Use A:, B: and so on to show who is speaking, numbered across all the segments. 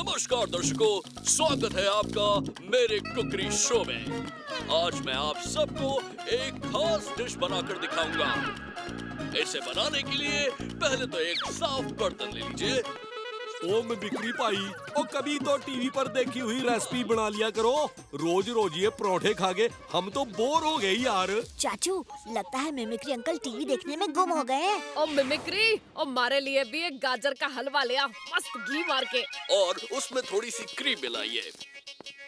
A: नमस्कार दर्शकों, स्वागत है आपका मेरे कुकरी शो में। आज मैं आप सबको एक खास डिश बनाकर दिखाऊंगा। इसे बनाने के लिए पहले तो एक साफ बर्तन ले लीजिए।
B: ओम बिक्री पाई और कभी तो टीवी पर देखी हुई रेसिपी बना लिया करो। रोज रोज ये परोठे खा के हम तो बोर हो गए यार।
C: चाचू, लगता है मिमिक्री अंकल टीवी देखने में गुम हो गए हैं।
D: और मिमिक्री और हमारे लिए भी एक गाजर का हलवा ले आ, मस्त घी मार के।
A: और उसमें थोड़ी सी क्रीम मिलाइए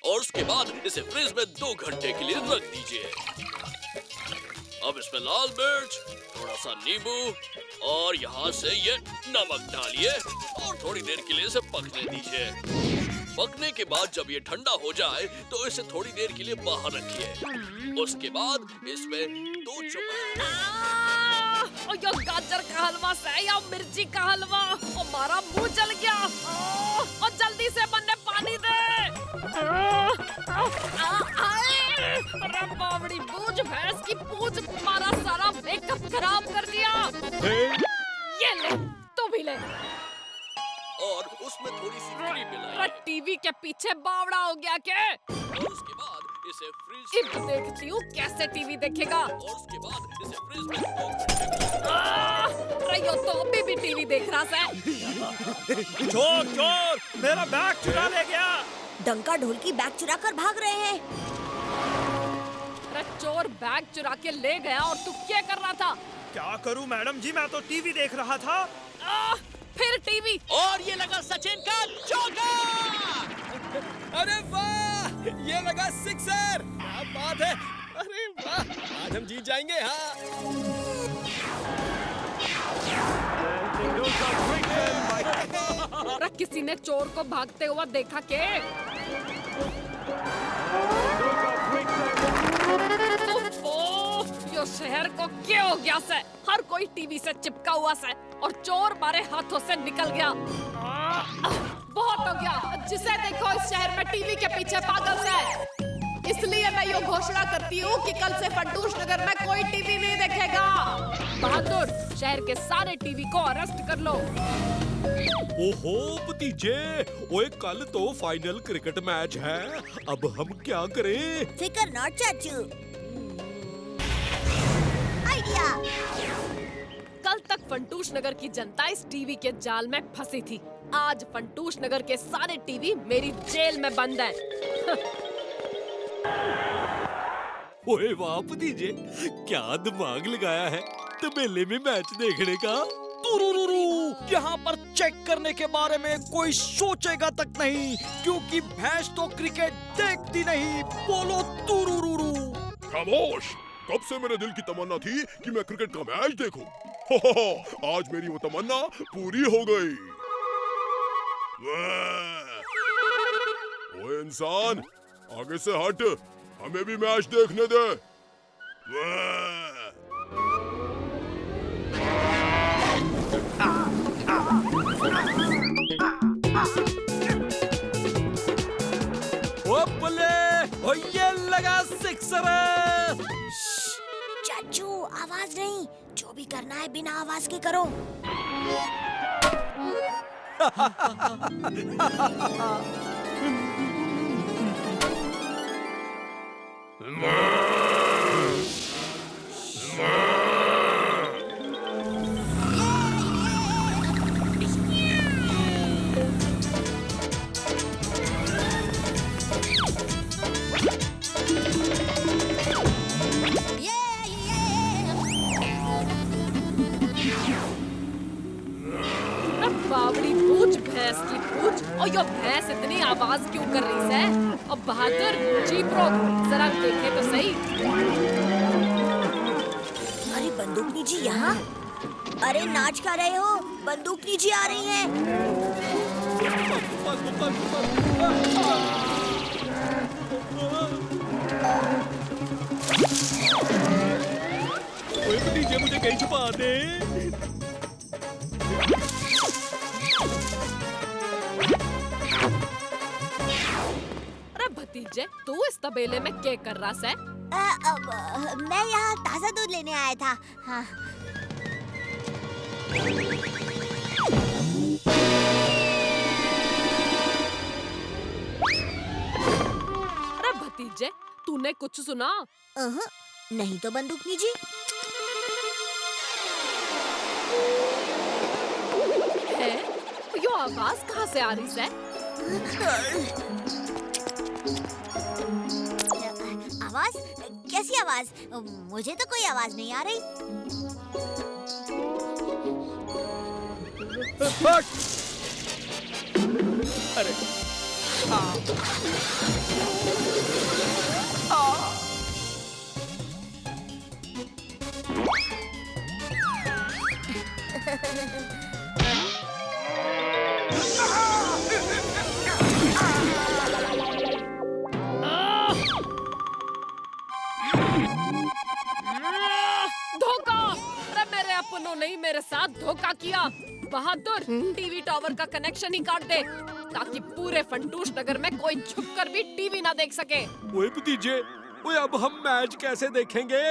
A: और उसके बाद इसे फ्रिज में 2 घंटे के लिए रख दीजिए। अब इसमें लाल मिर्च, थोड़ा सा नींबू और यहाँ से ये नमक डालिए और थोड़ी देर के लिए इसे पकने दीजिए। पकने के बाद जब ये ठंडा हो जाए तो इसे थोड़ी देर के लिए बाहर रखिए। उसके बाद इसमें 2 चम्मच
D: और यो गाजर का हलवा से या मिर्ची का हलवा, और हमारा मुंह जल गया। और जल्दी से बनने पानी दे। अरे बावड़ी बूझ, भैंस की पूंछ, तुम्हारा सारा मेकअप खराब कर दिया। ये ले, तू भी ले।
A: और उसमें थोड़ी सी क्रीम मिलाइए।
D: टीवी के पीछे बावड़ा हो गया क्या?
A: और उसके बाद इसे फ्रिज
D: अब देखती हूँ कैसे टीवी देखेगा।
A: और उसके बाद इसे फ्रिज में 2 घंटे
D: अरे यो तो अभी भी टीवी देख रहा है।
B: चोर चोर, मेरा बैग चुरा ले गया।
C: डंका ढोलकी बैग चुरा कर भाग रहे हैं।
D: अरे चोर बैग चुरा के ले गया और तू क्या कर रहा था?
E: क्या करूं मैडम जी, मैं तो टीवी देख रहा था।
D: फिर टीवी।
A: और ये लगा सचिन का चौका।
B: अरे वाह, ये लगा सिक्सर। क्या बात है। अरे वाह, आज हम जीत जाएंगे। हाँ,
D: अरे किसी ने चोर को भागते हुआ देखा के? यो शहर को क्या हो गया से? हर कोई टीवी से चिपका हुआ से और चोर हमारे हाथों से निकल गया। बहुत हो गया, जिसे देखो इस शहर में टीवी के पीछे पागल से। इसलिए मैं यो घोषणा करती हूँ कि कल से फंटूश नगर में कोई टीवी नहीं देखेगा। बहादुर, शहर के सारे टीवी को अरेस्ट कर लो।
B: ओहो भतीजे, ओए कल तो फाइनल क्रिकेट मैच है। अब हम क्या करें?
C: फिकर नॉट चाचू। आइडिया।
D: कल तक फंटूश नगर की जनता इस टीवी के जाल में फंसी थी। आज फंटूश नगर के सारे टीवी मेरी जेल में बंद हैं।
B: ओए वाह भतीजे, क्या दिमाग लगाया है तबेले में मैच देखने का।
F: तुरुरुरु, यहाँ पर चेक करने के बारे में कोई सोचेगा तक नहीं, क्योंकि भैंस तो क्रिकेट देखती नहीं। बोलो तुरुरुरु।
G: खामोश, कब से मेरे दिल की तमन्ना थी कि मैं क्रिकेट का मैच देखूं। आज मेरी वो तमन्ना पूरी हो गई। ओए इंसान, आगे से हट, हमें भी मैच देखने दे।
B: ओ बल्ले, ओ ये लगा सिक्सर।
C: चाचू, आवाज नहीं। जो भी करना है बिना आवाज के करो।
D: बावड़ी पूछ, भैंस की पूछ, और यो भैंस इतनी आवाज क्यों कर रही है? और बहादुर, जीप रोक, जरा देखे तो सही।
C: अरे बंदूकनी जी यहाँ। अरे नाच कर रहे हो? बंदूकनी जी आ रही हैं।
B: ओए भतीजे, मुझे कहीं छुपा दे।
D: अरे भतीजे, तू इस तबेले में क्या कर रहा है?
C: मैं यहाँ ताजा दूध लेने आया था। हाँ।
D: भतीजे, तूने कुछ सुना?
C: नहीं तो बंदूकनी जी।
D: है? यो आवाज कहाँ से आ रही है?
C: आवाज? कैसी आवाज? मुझे तो कोई आवाज नहीं आ रही।
F: अरे
D: धोखा! अरे मेरे अपनों ने ही मेरे साथ धोखा किया। बहादुर, टीवी टावर का कनेक्शन ही काट दे ताकि पूरे फंटूश नगर में कोई छुप कर भी टीवी ना देख सके।
B: ओए भतीजे, ओए अब हम मैच कैसे देखेंगे?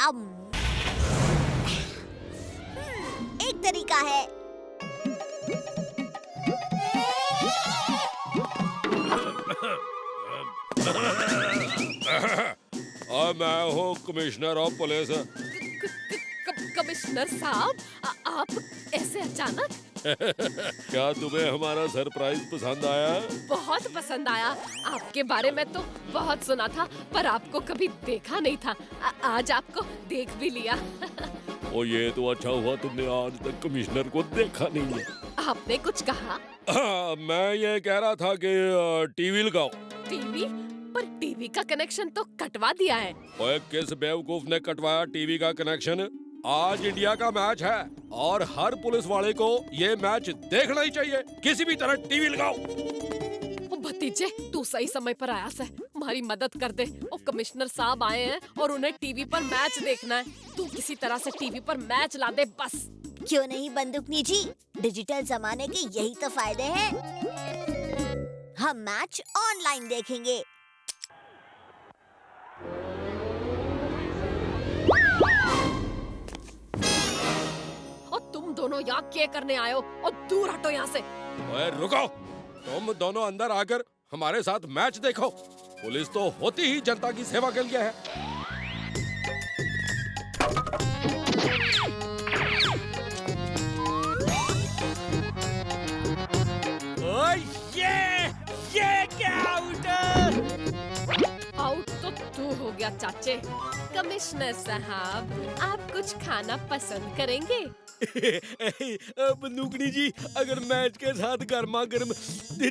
C: अब एक तरीका है।
B: मैं हूँ कमिश्नर ऑफ पुलिस।
D: कमिश्नर साहब, आप ऐसे अचानक?
B: क्या तुम्हें हमारा सरप्राइज पसंद आया?
D: बहुत पसंद आया। आपके बारे में तो बहुत सुना था, पर आपको कभी देखा नहीं था। आज आपको देख भी लिया।
B: ओ ये तो अच्छा हुआ तुमने आज तक कमिश्नर को देखा नहीं है।
D: आपने कुछ कहा?
B: मैं ये कह रहा था कि टीवी लगाओ।
D: टीवी? पर टीवी का कनेक्शन तो कटवा दिया है।
B: ओए किस बेवकूफ ने कटवाया टीवी का कनेक्शन? आज इंडिया का मैच है और हर पुलिस वाले को ये मैच देखना ही चाहिए। किसी भी तरह टीवी लगाओ।
D: भतीजे, तू सही समय पर आया से, हमारी मदद कर दे। ओ कमिश्नर साहब आए हैं और उन्हें टीवी पर मैच देखना है। तू किसी तरह से टीवी पर मैच ला दे बस।
C: क्यों नहीं बंदूकनी जी, डिजिटल जमाने के यही तो फायदे हैं। हम मैच ऑनलाइन देखेंगे।
D: और तुम दोनों यहाँ क्या करने आए हो? और दूर हटो यहाँ से।
B: ओए रुको, तुम दोनों अंदर आकर हमारे साथ मैच देखो। पुलिस तो होती ही जनता की सेवा के लिए है।
F: ये क्या आउट?
D: आउट तो तू हो गया चाचे। कमिश्नर साहब, आप कुछ खाना पसंद करेंगे?
B: बंदूकनी जी, अगर मैच के साथ गर्मा गर्म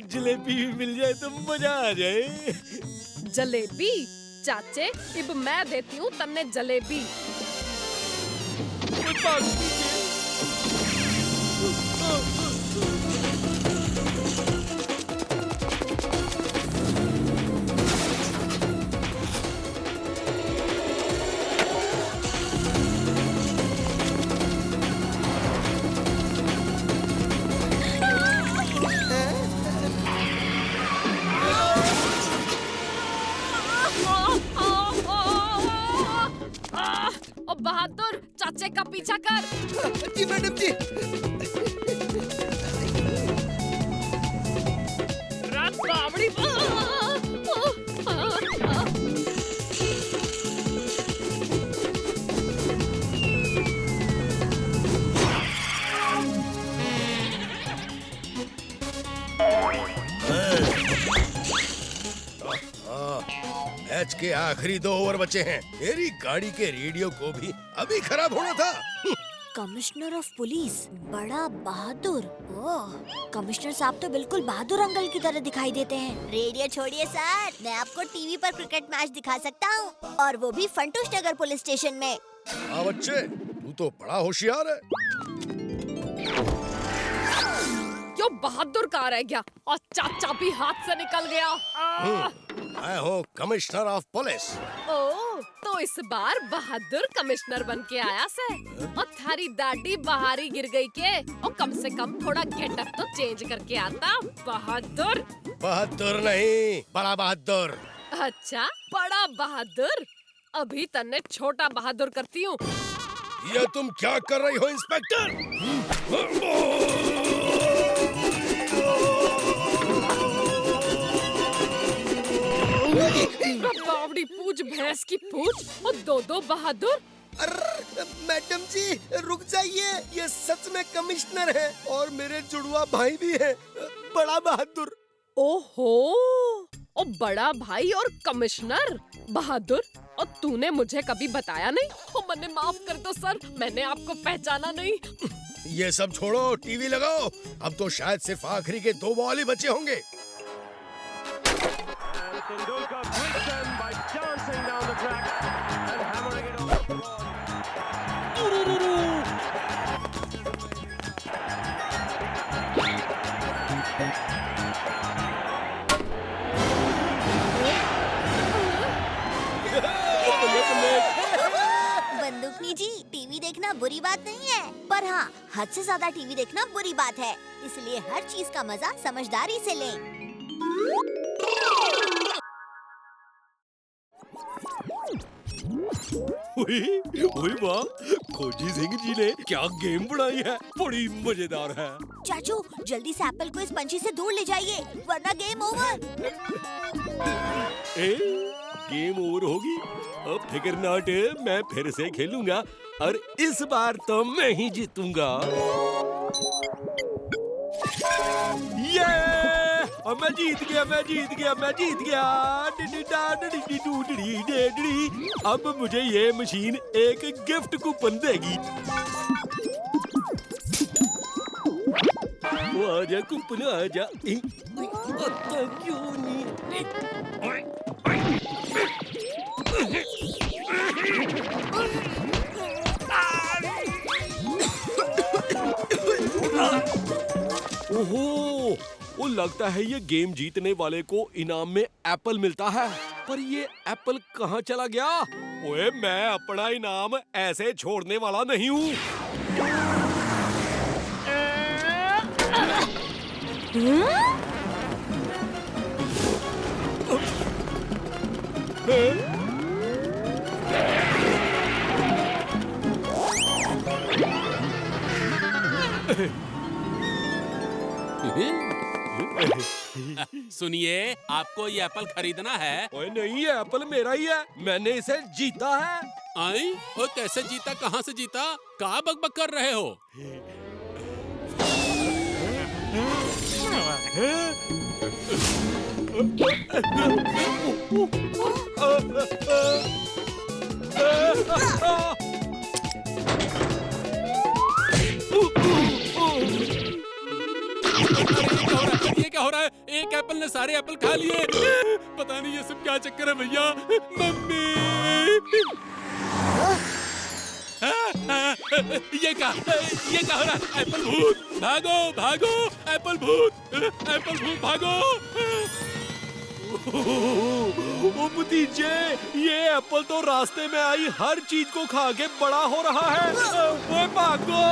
B: जलेबी भी मिल जाए तो मजा आ जाए।
D: जलेबी? चाचे, इब मैं देती हूँ तन्ने जलेबी। बहादुर, चाचे का पीछा कर।
F: जी मैडम जी।
D: रात बावड़ी।
H: मैच के आखिरी 2 ओवर बचे हैं। मेरी गाड़ी के रेडियो को भी अभी खराब होना था।
C: कमिश्नर ऑफ पुलिस, बड़ा बहादुर। ओह, कमिश्नर साहब तो बिल्कुल बहादुर अंकल की तरह दिखाई देते हैं। रेडियो छोड़िए सर, मैं आपको टीवी पर क्रिकेट मैच दिखा सकता हूँ, और वो भी फंटूश नगर पुलिस स्टेशन में।
H: हाँ बच्चे, तू तो बड़ा होशियार है।
D: क्यों बहादुर कहाँ रह गया और चाचा भी हाथ से निकल गया।
H: मैं हूँ कमिश्नर ऑफ पुलिस।
D: ओह, तो इस बार बहादुर कमिश्नर बन के आया से। और थारी दाढ़ी बाहरी गिर गई के, और कम से कम थोड़ा गेटअप तो चेंज करके आता। बहादुर?
H: बहादुर नहीं, बड़ा बहादुर।
D: अच्छा, बड़ा बहादुर। अभी तन्ने छोटा बहादुर करती हूँ।
H: ये तुम क्या कर रही हो इंस्पेक्टर?
D: पूछ भैंस की पूछ और दो बहादुर।
H: अरे मैडम जी रुक जाइए, ये सच में कमिश्नर है और मेरे जुड़वा भाई भी है, बड़ा बहादुर।
D: ओहो, ओ बड़ा भाई और कमिश्नर बहादुर, और तूने मुझे कभी बताया नहीं। ओ मैंने माफ कर दो सर, मैंने आपको पहचाना नहीं।
H: ये सब छोड़ो, टीवी लगाओ। अब तो शायद सिर्फ आखिरी के 2 बॉल ही बचे होंगे।
C: बंदूकनी जी, टीवी देखना बुरी बात नहीं है, पर हाँ हद से ज्यादा टीवी देखना बुरी बात है, इसलिए हर चीज का मजा समझदारी से लें।
B: ओए वाह, खोजी सिंह जी ने क्या गेम बनाई है, बड़ी मजेदार है।
C: चाचू जल्दी से एप्पल को इस पंछी से दूर ले जाइए, वरना गेम ओवर।
B: गेम ओवर होगी? अब फिक्र नॉट, मैं फिर से खेलूंगा और इस बार तो मैं ही जीतूंगा। ये मैं जीत गया, मैं जीत गया, मैं जीत गया। अब मुझे ये मशीन एक गिफ्ट कूपन देगी। आजा कूपन आजा। आता क्यों नहीं? ओहो, वो लगता है ये गेम जीतने वाले को इनाम में एप्पल मिलता है, पर ये एप्पल कहाँ चला गया? ओए, मैं अपना इनाम ऐसे छोड़ने वाला नहीं हूँ।
I: सुनिए, आपको ये एप्पल खरीदना है?
B: ओए नहीं, ये एप्पल मेरा ही है, मैंने इसे जीता है।
I: आई? और कैसे जीता, कहाँ से जीता, कहाँ बकबक कर रहे हो? ये क्या हो रहा है? एक एप्पल ने सारे एप्पल खा लिए। पता नहीं ये सब क्या चक्कर है भैया। मम्मी, ये क्या हो रहा है? एप्पल भूत, भागो भागो, एप्पल भूत, एप्पल भूत, भागो।
B: ओ भतीजे, ये एप्पल तो रास्ते में आई हर चीज को खा के बड़ा हो रहा है। ओए भागो,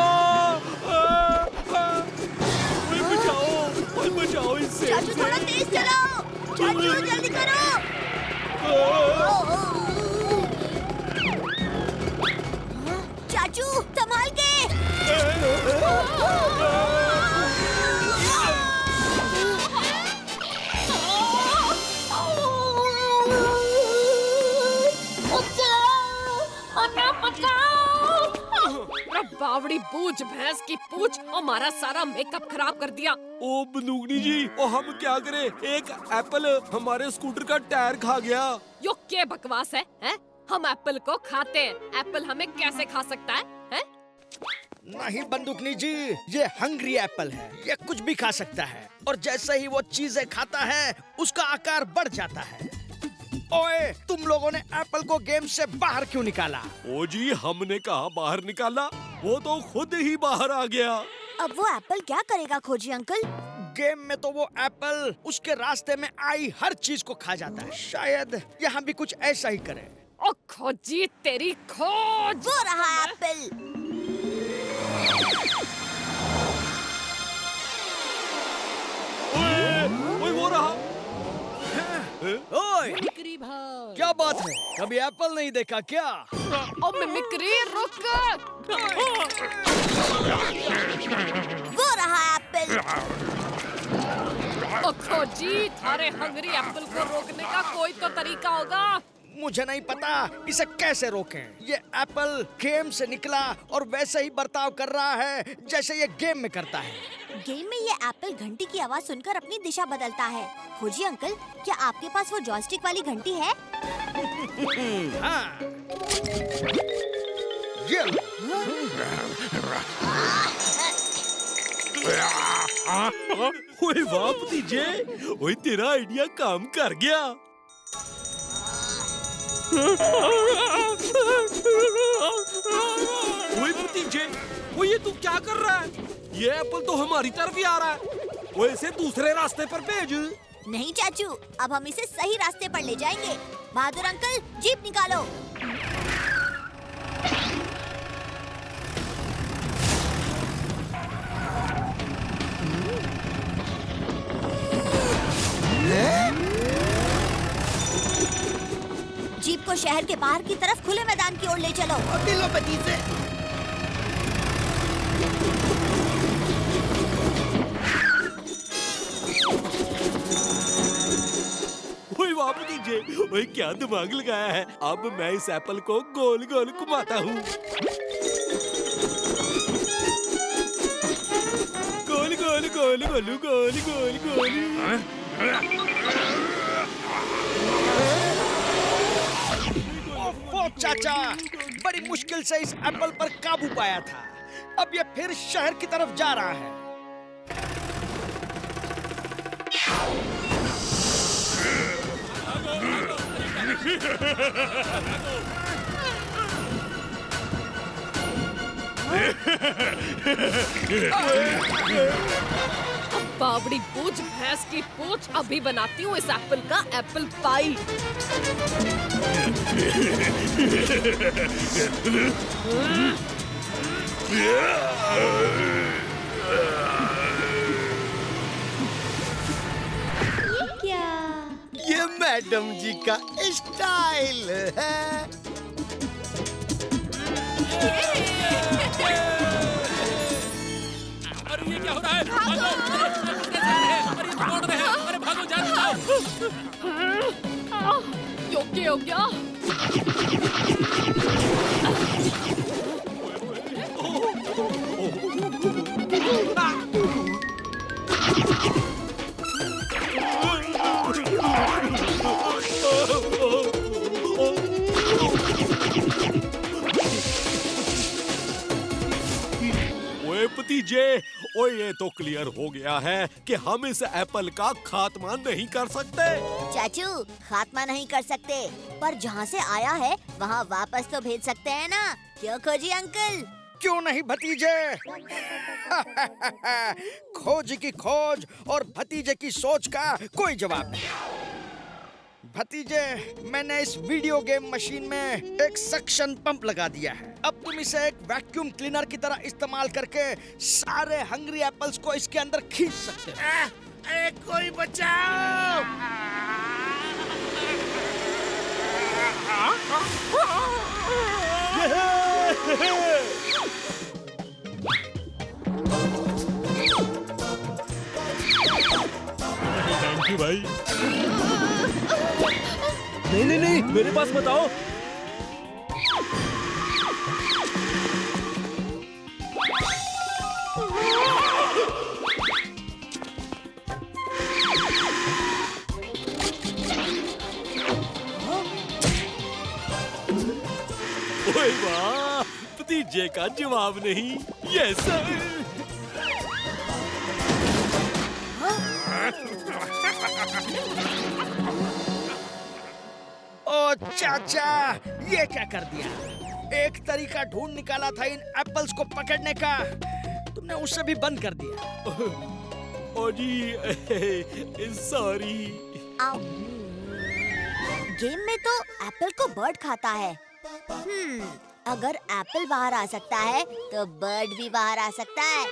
B: ओए बचाओ इससे।
C: चाचू थोड़ा तेज चलाओ, चाचू जल्दी करो। चाचू संभाल के।
D: बावड़ी पूछ भैंस की पूछ, हमारा सारा मेकअप खराब कर दिया।
B: ओ बंदूकनी जी, ओ हम क्या करें? एक एप्पल हमारे स्कूटर का टायर खा गया।
D: यो क्या बकवास है, हैं? हम एप्पल को खाते हैं, एप्पल हमें कैसे खा सकता है, हैं?
F: नहीं बंदूकनी जी, ये हंग्री एप्पल है, ये कुछ भी खा सकता है और जैसे ही वो चीजें खाता है उसका आकार बढ़ जाता है। ओए, तुम लोगों ने एप्पल को गेम से बाहर क्यों निकाला?
B: ओ जी, हमने कहाँ बाहर निकाला, वो तो खुद ही बाहर आ गया।
C: अब वो एप्पल क्या करेगा खोजी अंकल?
F: गेम में तो वो एप्पल उसके रास्ते में आई हर चीज को खा जाता है, शायद यहाँ भी कुछ ऐसा ही करे।
D: ओ खोजी तेरी खोज।
C: वो रहा एप्पल।
B: ओए वो रहा।
F: ओए, क्या बात है, कभी एप्पल नहीं देखा क्या?
D: ओ मिमिक्री रुक।
C: वो रहा एप्पल।
D: ओ खोजी, थारे हंगरी एप्पल को रोकने का कोई तो तरीका होगा।
F: मुझे नहीं पता इसे कैसे रोकें। ये एप्पल गेम से निकला और वैसे ही बर्ताव कर रहा है जैसे ये गेम में करता है।
C: गेम में ये एप्पल घंटी की आवाज सुनकर अपनी दिशा बदलता है। खोजी अंकल, क्या आपके पास वो जॉयस्टिक वाली घंटी है?
F: हाँ। ये लो।
B: ओए वाह भतीजे, ओए तेरा आइडिया काम कर गया। ओए भतीजे, वो ये तू क्या कर रहा है? ये एप्पल तो हमारी तरफ ही आ रहा है। ओए इसे दूसरे रास्ते पर भेज।
C: नहीं चाचू, अब हम इसे सही रास्ते पर ले जाएंगे। बहादुर अंकल, जीप निकालो। जीप को शहर के बाहर की तरफ खुले मैदान की ओर ले चलो।
H: अभी लो भतीजे।
B: ओए वाह भतीजे, ओए क्या दिमाग लगाया है। अब मैं इस एप्पल को गोल गोल घुमाता हूँ। गोल गोल गोल गोल गोल गोल गोल।
F: ओफो चाचा, बड़ी मुश्किल से इस एप्पल पर काबू पाया था। अब ये फिर शहर की तरफ जा रहा है।
D: बावड़ी पूछ, भैंस की पूछ, अभी बनाती हूँ इस एप्पल का एप्पल पाई।
C: क्या?
H: ये मैडम जी का स्टाइल है।
I: अरे ये क्या हो रहा है? भागो! अरे कैसे आ रहे हैं? अरे ये तो दौड़ रहे हैं। अरे भागो, जान बचाओ।
D: योग्य हो गया।
B: ओए भतीजे, ओए ये तो क्लियर हो गया है कि हम इस एप्पल का खात्मा नहीं कर सकते।
C: चाचू, खात्मा नहीं कर सकते, पर जहाँ से आया है वहाँ वापस तो भेज सकते हैं ना? क्यों खोजी अंकल?
F: क्यों नहीं भतीजे? खोज की खोज और भतीजे की सोच का कोई जवाब नहीं। भतीजे, मैंने इस वीडियो गेम मशीन में एक सक्शन पंप लगा दिया है। अब तुम इसे एक वैक्यूम क्लीनर की तरह इस्तेमाल करके सारे हंग्री एप्पल्स को इसके अंदर खींच सकते हो।
H: कोई बचाओ!
B: थैंक यू भाई। नहीं नहीं नहीं, मेरे पास बताओ। ओए वाह, भतीजे का जवाब नहीं। यस
F: ओ चाचा, ये क्या कर दिया? एक तरीका ढूंढ निकाला था इन एप्पल्स को पकड़ने का, तुमने उसे भी बंद कर दिया।
B: ओ जी, सॉरी।
C: गेम में तो एप्पल को बर्ड खाता है। अगर एप्पल बाहर आ सकता है तो बर्ड भी बाहर आ सकता है।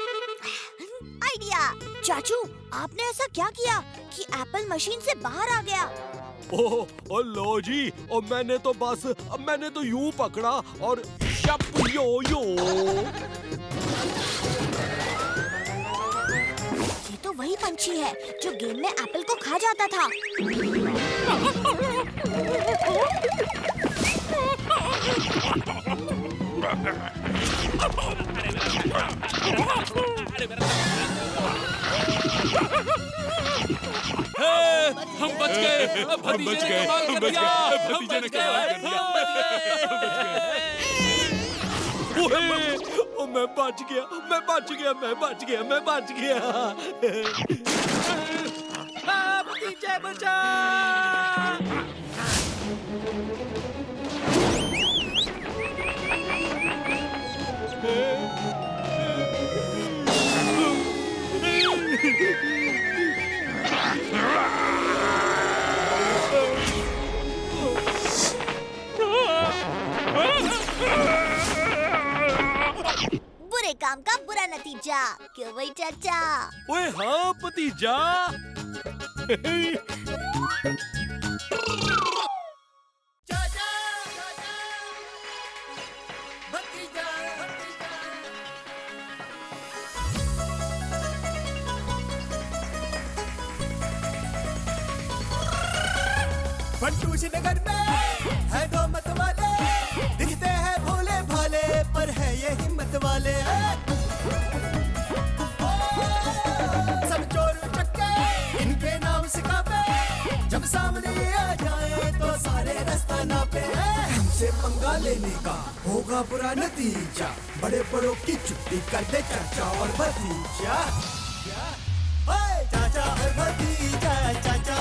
C: आइडिया! चाचू, आपने ऐसा क्या किया कि एप्पल मशीन से बाहर आ गया?
B: ओ लो जी, और मैंने तो यूं पकड़ा और शप यो यो।
C: ये तो वही पंछी है जो गेम में एप्पल को खा जाता था।
I: हम बच गए। भतीजे ने कमाल कर दिया।
B: भतीजे ने कमाल कर दिया। ओए, ओ मैं बच गया, मैं बच गया, मैं बच गया, मैं बच गया।
F: भतीजे बचा।
C: बुरे काम का बुरा नतीजा, क्यों भाई चाचा?
B: ओए हाँ भतीजा।
H: फंटूश नगर में है दो मत वाले, दिखते हैं भोले भाले पर है ये हिम्मत वाले। सब चोर चक्के इनके नाम सिखावे, जब सामने आ जाए तो सारे रास्ता नापे। हमसे पंगा लेने का होगा बुरा नतीजा, बड़े बड़ों की छुट्टी कर दे चाचा और भतीजा। चाचा और भतीजा, चाचा